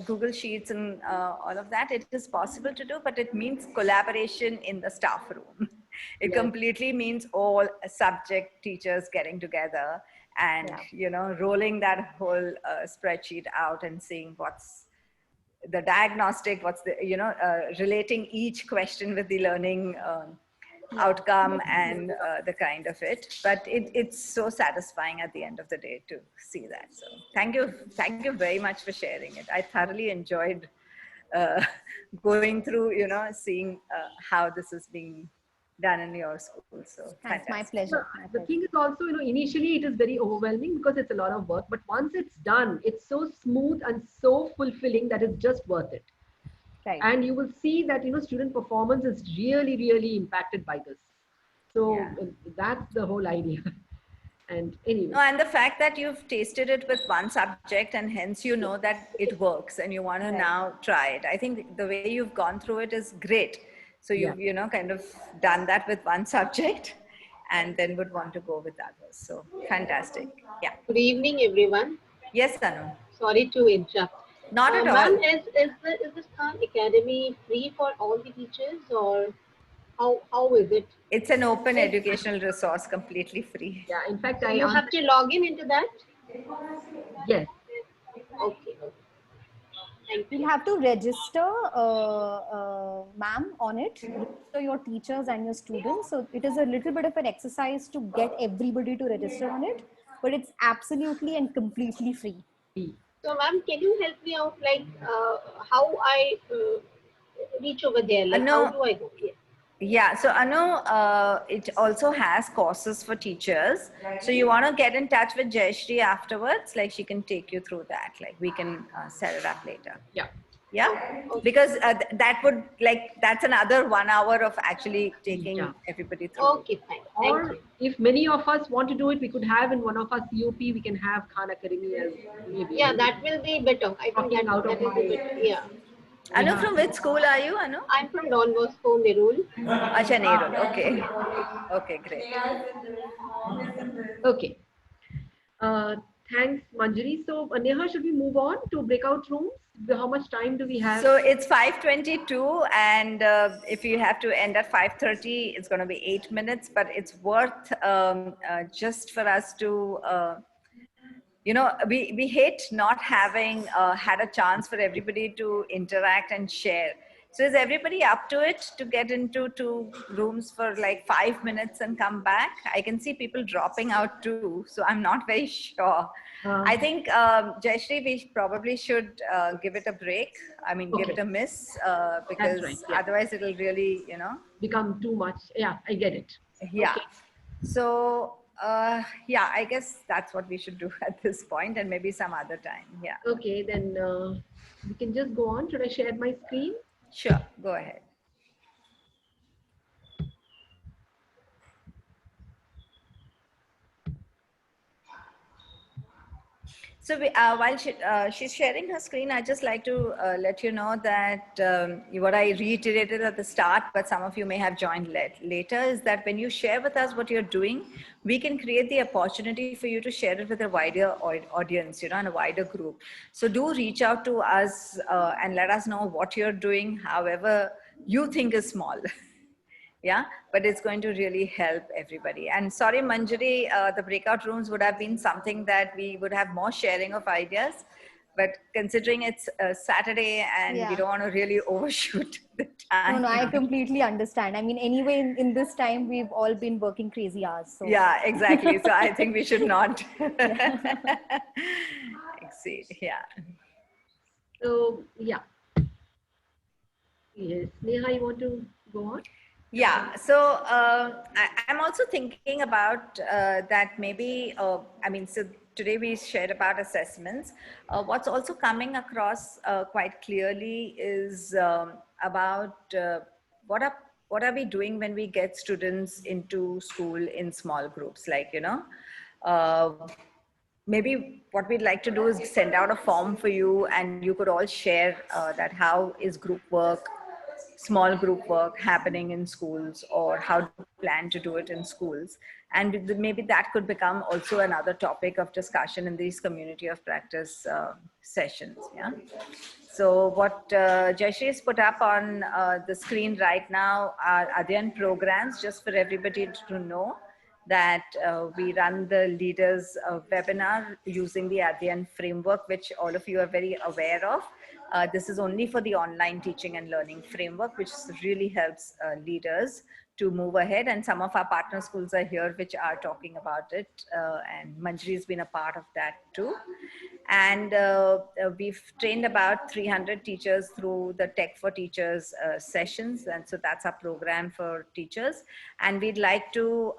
Google Sheets and all of that, it is possible to do, but it means collaboration in the staff room. It completely means all subject teachers getting together and you know, rolling that whole spreadsheet out and seeing what's the diagnostic, what's the, you know, relating each question with the learning outcome and the kind of it. But it's so satisfying at the end of the day to see that. So thank you very much for sharing it. I thoroughly enjoyed going through, you know, seeing how this is being done in your school. So Thanks, fantastic. my pleasure. The thing is also, you know, initially it is very overwhelming because it's a lot of work, but once it's done, it's so smooth and so fulfilling that it's just worth it. Right. And you will see that, you know, student performance is really, really impacted by this. So that's the whole idea. And anyway. No, and the fact that you've tasted it with one subject and hence you know that it works and you want to now try it. I think the way you've gone through it is great. So you've, you know, kind of done that with one subject and then would want to go with others. So fantastic. Yeah. Good evening, everyone. Yes, Anu. Sorry to interrupt. Not at all. Ma'am, is this Khan Academy free for all the teachers, or how is it? It's an open educational resource, completely free. Yeah, in fact, You have to log into that? Yes. Okay. Thank you. You'll have to register, ma'am, on it. Register your teachers and your students. So it is a little bit of an exercise to get everybody to register on it, but it's absolutely and completely free. So, ma'am, can you help me out, like how I reach over there? Like, how do I go? Yeah. Yeah, so Anu, it also has courses for teachers. So you want to get in touch with Jayashree afterwards, like she can take you through that. Like we can set it up later. Yeah. Yeah, because that would that's another 1 hour of actually taking everybody through. Okay, fine. Or if many of us want to do it, we could have in one of our COP, we can have Khan Academy as maybe. Yeah, that will be better. I think that will be better. Yeah. Anu, from which school are you, Anu? I'm from Don Bosco, Nerul. Acha, Nerul. Okay. Okay, great. Okay. Thanks, Manjari. So, Neha, should we move on to breakout rooms? How much time do we have? So it's 5:22, and if you have to end at 5:30, it's going to be 8 minutes. But it's worth just for us to. You know, we hate not having had a chance for everybody to interact and share. So is everybody up to it to get into 2 rooms for like 5 minutes and come back? I can see people dropping out too, so I'm not very sure. I think, Jayashree, we probably should give it a break. I mean, give it a miss because otherwise it'll really, you know. Become too much. Yeah, I get it. Yeah. Okay. So, yeah, I guess that's what we should do at this point, and maybe some other time. Yeah. Okay, then we can just go on. Should I share my screen? Sure, go ahead. So while she's sharing her screen, I'd just like to let you know that what I reiterated at the start, but some of you may have joined later, is that when you share with us what you're doing, we can create the opportunity for you to share it with a wider audience, you know, and a wider group. So do reach out to us and let us know what you're doing, however you think is small. Yeah, but it's going to really help everybody. And sorry, Manjari, the breakout rooms would have been something that we would have more sharing of ideas. But considering it's Saturday and we Yeah. don't want to really overshoot the time. No, I completely understand. I mean, anyway, in this time, we've all been working crazy hours. So. Yeah, exactly. So I think we should not exceed. Yeah. So, yeah. Yes. Neha, you want to go on? Yeah, so I'm also thinking about that maybe, I mean, so today we shared about assessments. What's also coming across quite clearly is about what are we doing when we get students into school in small groups, like, uh, maybe what we'd like to do is send out a form for you and you could all share that how is group work, small group work happening in schools, or how do you plan to do it in schools. And maybe that could become also another topic of discussion in these community of practice sessions. Yeah. So what Jayashree has put up on the screen right now are Adyan programs, just for everybody to know that we run the leaders webinar using the Adyan framework, which all of you are very aware of. This is only for the online teaching and learning framework, which really helps leaders to move ahead. And some of our partner schools are here, which are talking about it. And Manjari has been a part of that too. And we've trained about 300 teachers through the Tech for Teachers sessions. And so that's our program for teachers. And we'd like to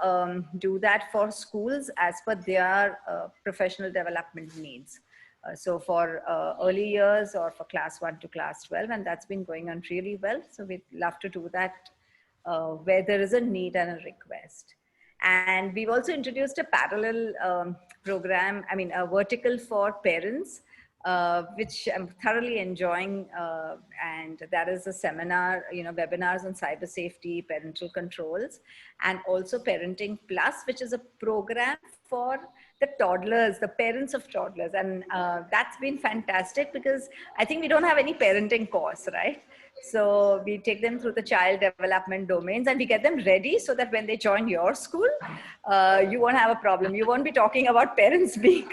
do that for schools as per their professional development needs. So for early years or for class 1 to class 12, and that's been going on really well. So we'd love to do that where there is a need and a request. And we've also introduced a parallel program, I mean, a vertical for parents, which I'm thoroughly enjoying. And that is a seminar, webinars on cyber safety, parental controls, and also Parenting Plus, which is a program for the toddlers, the parents of toddlers. And that's been fantastic because I think we don't have any parenting course, right? So we take them through the child development domains and we get them ready so that when they join your school, you won't have a problem. You won't be talking about parents being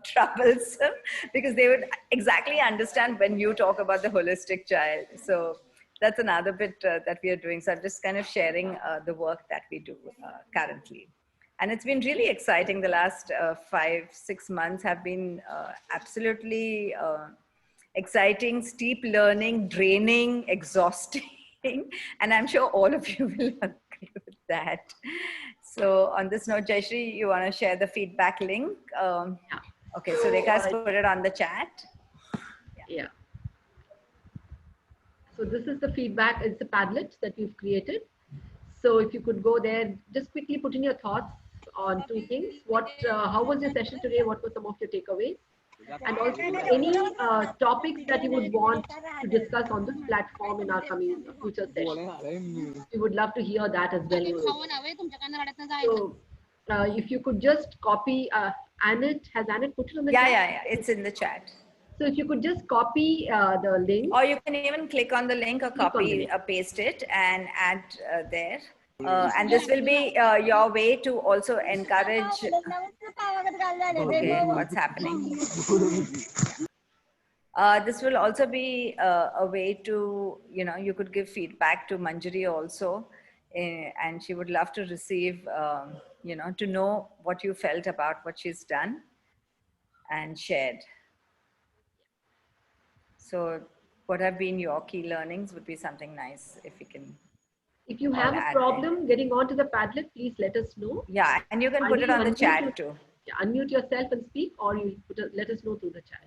troublesome because they would exactly understand when you talk about the holistic child. So that's another bit that we are doing. So I'm just kind of sharing the work that we do currently. And it's been really exciting. The last 5-6 months have been absolutely exciting, steep learning, draining, exhausting. And I'm sure all of you will agree with that. So on this note, Jayashree, you want to share the feedback link? Okay, so Rekha's put it on the chat. Yeah. So this is the feedback. It's a Padlet that we've created. So if you could go there, just quickly put in your thoughts on 2 things. How was your session today? What were some of your takeaways? And also any topics that you would want to discuss on this platform in our coming future sessions. We would love to hear that as well. So if you could just copy, Annette, has Annette put it on the chat? Yeah, it's in the chat. So if you could just copy the link. Or you can even click on the link or copy, paste it and add there. And this will be your way to also encourage. Okay, what's happening? This will also be a way to, you could give feedback to Manjari also. And she would love to receive, to know what you felt about what she's done and shared. So what have been your key learnings would be something nice if you can. If you have a problem getting onto the Padlet, please let us know. Yeah, and you can put it on the chat too. Yeah, unmute yourself and speak, or you let us know through the chat.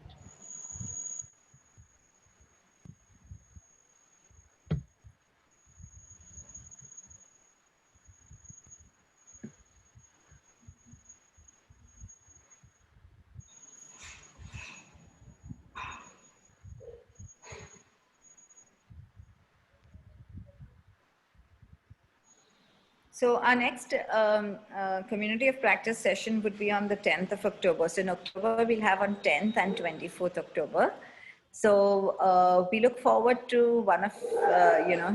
So our next community of practice session would be on the 10th of October. So in October, we'll have on 10th and 24th October. So we look forward to one of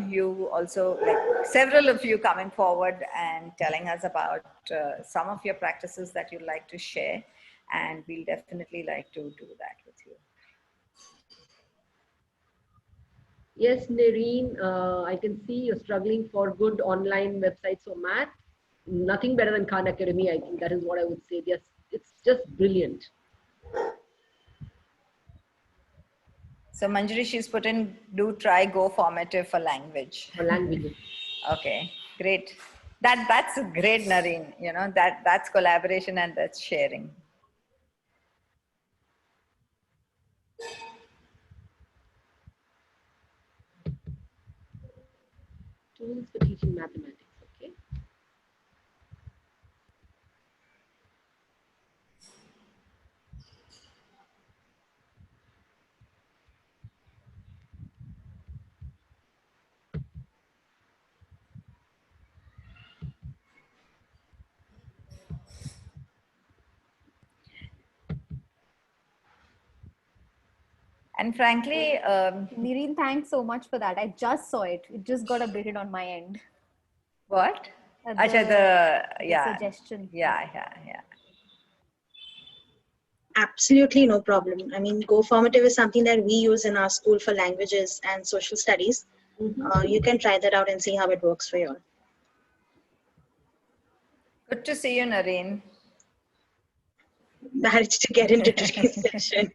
you also, like several of you coming forward and telling us about some of your practices that you'd like to share, and we'll definitely like to do that with you. Yes, Nereen, I can see you're struggling for good online websites for math. Nothing better than Khan Academy. I think that is what I would say. Yes, it's just brilliant So Manjari, she's put in, do try Go Formative for language. for languages. Okay, great. That's great, Nareen. You know, that's collaboration and that's sharing. Tools for teaching mathematics. Okay. And frankly, Nireen, thanks so much for that. I just saw it. It just got updated on my end. what? The- Acha, the suggestion. Yeah. Absolutely no problem. I mean, Go Formative is something that we use in our school for languages and social studies. You can try that out and see how it works for you all. Good to see you, Nareen. Managed to get into today's session.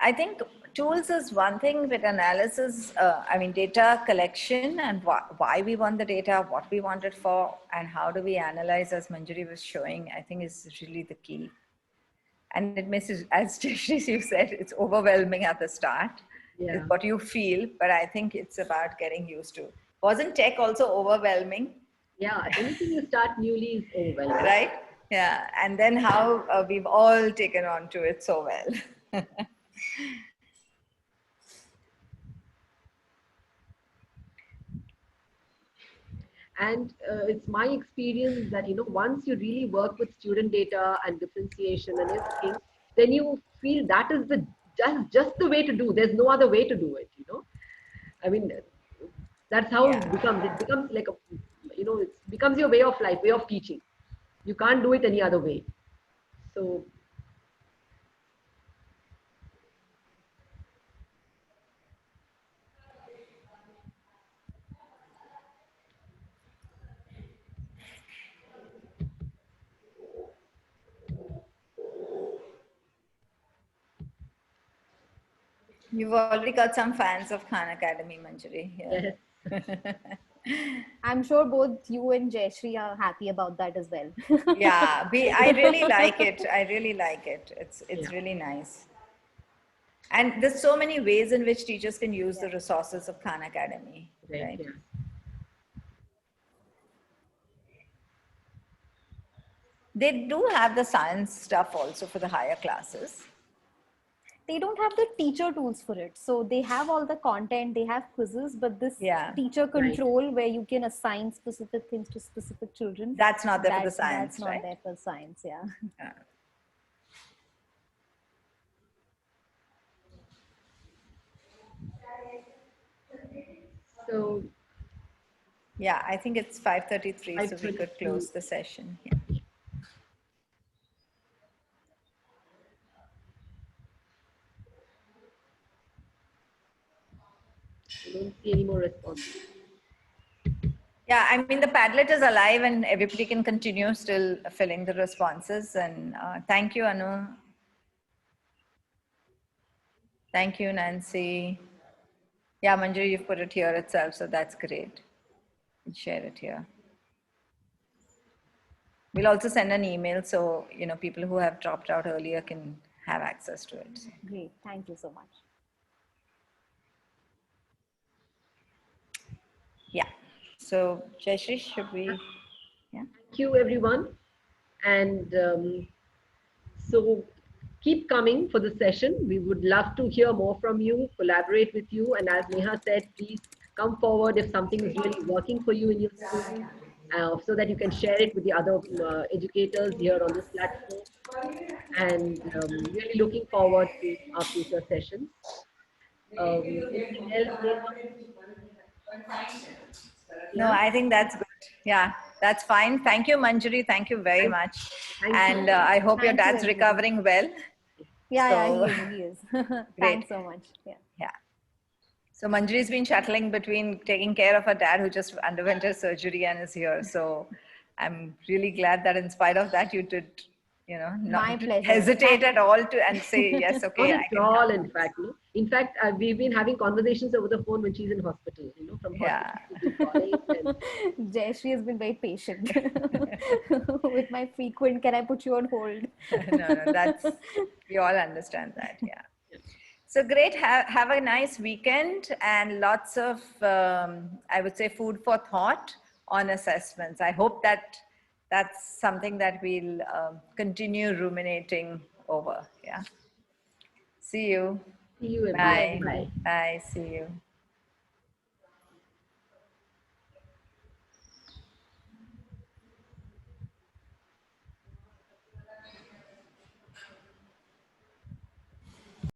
I think tools is one thing, with analysis, I mean, data collection and why we want the data, what we want it for, and how do we analyze, as Manjari was showing, I think is really the key. And it misses, as you said, it's overwhelming at the start. Yeah. It's what you feel, but I think it's about getting used to. Wasn't tech also overwhelming? Yeah, anything you start newly is overwhelming. Right? Yeah. And then how we've all taken on to it so well. And it's my experience that, once you really work with student data and differentiation and everything, then you feel that is just the way to do. There's no other way to do it, I mean, that's how Yeah. it becomes like it becomes your way of life, way of teaching. You can't do it any other way. So You've already got some fans of Khan Academy, Manjari. yes. I'm sure both you and Jayashree are happy about that as well. Yeah, I really like it. I really like it. It's Yeah. really nice. And there's so many ways in which teachers can use the resources of Khan Academy, right? Yeah. They do have the science stuff also for the higher classes. They don't have the teacher tools for it. So they have all the content, they have quizzes, but this Yeah. teacher control where you can assign specific things to specific children. That's not there for the science, That's not right? there for science, yeah. Yeah. So Yeah, I think it's 5:33, so we could 5:33. close the session. Yeah. I don't see any more responses. Yeah, I mean, the Padlet is alive and everybody can continue still filling the responses. And thank you, Anu. Thank you, Nancy. Yeah, Manjari, you've put it here itself, so that's great. You share it here. We'll also send an email so, people who have dropped out earlier can have access to it. Great, thank you so much. Yeah. So, Jayashree, should we? Yeah. Thank you, everyone. And so keep coming for the session. We would love to hear more from you, collaborate with you. And as Neha said, please come forward if something is really working for you in your school, so that you can share it with the other educators here on this platform. And really looking forward to our future sessions. Anything else, Neha? No, Yeah, I think that's good. Yeah, that's fine. Thank you, Manjari. Thank you very thank, much. thank And you. I hope your Thank you, dad's everyone. recovering well. Yeah, So, yeah, he is. great. Thanks so much. Yeah. Yeah. So Manjari's been shuttling between taking care of her dad who just underwent a surgery and is here. So I'm really glad that in spite of that, you did, My not pleasure. hesitate at all to and say, yes, Not okay, I at can all, come. in fact. No. In fact, we've been having conversations over the phone when she's in hospital, from Yeah. hospital she's been calling. And Jayashree has been very patient with my frequent, can I put you on hold? No, we all understand that. Yeah. So great. Have a nice weekend and lots of, I would say, food for thought on assessments. I hope that that's something that we'll continue ruminating over. Yeah. See you. see you, everyone. Bye. Bye, everyone. Bye. Bye. See you.